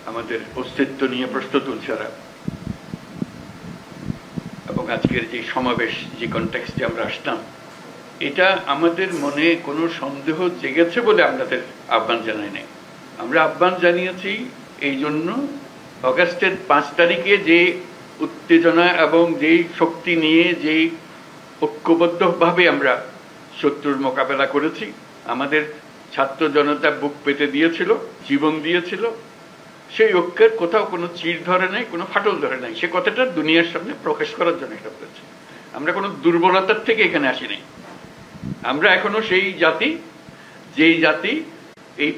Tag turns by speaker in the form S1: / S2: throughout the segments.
S1: আমাদের অস্তিত্ব নিয়ে প্রশ্ন তুলছে ওরা। এবং আজকের যে সমাবেশ, যে কনটেক্সটে আমরা আসলাম, এটা আমাদের মনে কোনো সন্দেহ জেগেছে বলে আপনাদের আহ্বান জানাই নাই। আমরা আহ্বান জানিয়েছি এই জন্য, অগাস্টের 5 তারিখে যে উত্তেজনা এবং যেই শক্তি নিয়ে যেই ঐক্যবদ্ধভাবে আমরা শত্রুর মোকাবেলা করেছি, আমাদের ছাত্র জনতা বুক পেতে দিয়েছিল, জীবন দিয়েছিল, সেই ঐক্যের কোথাও কোনো চির ধরে নাই, কোনো ফাটল ধরে নাই। সে কথাটা দুনিয়ার সামনে প্রকাশ করার জন্য এটা করেছি। আমরা কোনো দুর্বলতার থেকে এখানে আসি নাই। আমরা এখনো সেই জাতি, যেই জাতি এই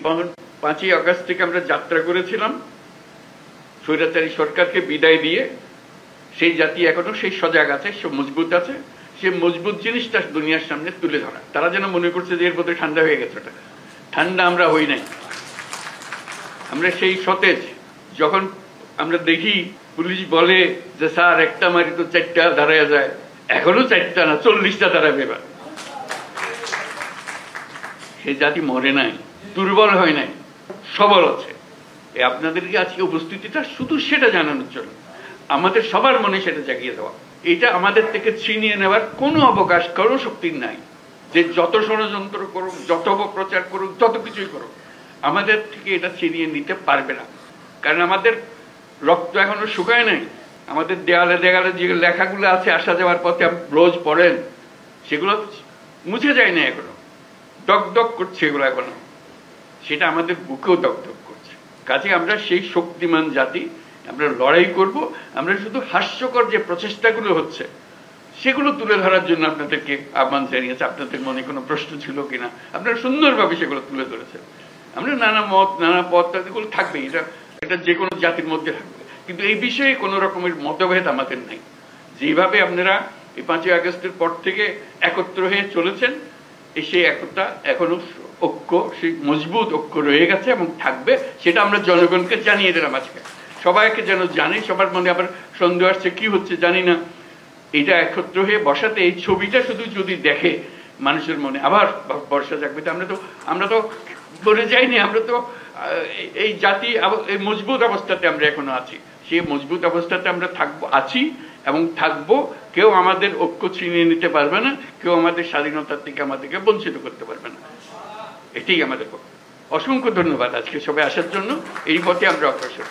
S1: 5ই আগস্ট থেকে আমরা যাত্রা করেছিলাম স্বৈরাচারী সরকারকে বিদায় দিয়ে, সেই জাতি এখনো সেই সজাগ আছে, সে মজবুত আছে। সে মজবুত জিনিসটা দুনিয়ার সামনে তুলে ধরা। তারা যেন মনে করছে যে এর মধ্যে ঠান্ডা হয়ে গেছে। ওটা ঠান্ডা আমরা হই নাই। আমরা সেই সতেজ। যখন আমরা দেখি পুলিশ বলে যে স্যার একটা মারি তো 4টা দাঁড়ায় যায়, এখনো 4টা না 40টা দাঁড়াবে। এবার সেই জাতি মরে নাই, দুর্বল হয় নাই, সবল আছে। আপনাদেরকে আজকে উপস্থিতিটা শুধু সেটা জানানোর জন্য, আমাদের সবার মনে সেটা জাগিয়ে দেওয়া। এটা আমাদের থেকে ছিনিয়ে নেওয়ার কোনো অবকাশ, কোনো শক্তি নাই। যে যত ষড়যন্ত্র করুক, যত অপপ্রচার করুক, যত কিছুই করুক, আমাদের থেকে এটা ছিনিয়ে নিতে পারবে না। কারণ আমাদের রক্ত এখনো শুকায় নাই। আমাদের দেয়ালে দেয়ালে যে লেখাগুলো আছে আসা যাওয়ার পথে রোজ পড়েন, সেগুলো মুছে যায় না এখনো, দগদগ করছে এগুলো এখনো। সেটা আমাদের বুকেও দগদগ করছে। কাজে আমরা সেই শক্তিমান জাতি, আমরা লড়াই করব। আমরা শুধু হাস্যকর যে প্রচেষ্টাগুলো হচ্ছে সেগুলো তুলে ধরার জন্য আপনাদেরকে আহ্বান জানিয়েছে। আপনাদের মনে কোনো প্রশ্ন ছিল কিনা, আপনারা সুন্দরভাবে সেগুলো তুলে ধরেছেন। আমরা নানা মত, নানা পথ, এগুলো থাকবে, এটা যে কোনো জাতির মধ্যে থাকবে। কিন্তু এই বিষয়ে কোনো রকমের মতভেদ আমাদের নাই। যেভাবে আপনারা এই 5ই আগস্টের পর থেকে একত্র হয়ে চলেছেন, সেই একতা এখনো ঐক্য, সেই মজবুত ঐক্য রয়ে গেছে এবং থাকবে। সেটা আমরা জনগণকে জানিয়ে দিলাম আজকে। সবাইকে যেন জানি, সবার মনে আবার সন্দেহ আসছে কি হচ্ছে জানি না। এটা একত্র হয়ে বসাতে, এই ছবিটা শুধু যদি দেখে মানুষের মনে আবার বর্ষা জাগবে। আমরা তো করে যাইনি। আমরা তো এই জাতি এই মজবুত অবস্থাতে আমরা এখনো আছি। সেই মজবুত অবস্থাতে আমরা আছি এবং থাকবো। কেউ আমাদের ঐক্য ছিনিয়ে নিতে পারবে না, কেউ আমাদের স্বাধীনতার থেকে আমাদেরকে বঞ্চিত করতে পারবে না। এটাই আমাদের পক্ষে। অসংখ্য ধন্যবাদ আজকে সবাই আসার জন্য। এই পথে আমরা অগ্রসর।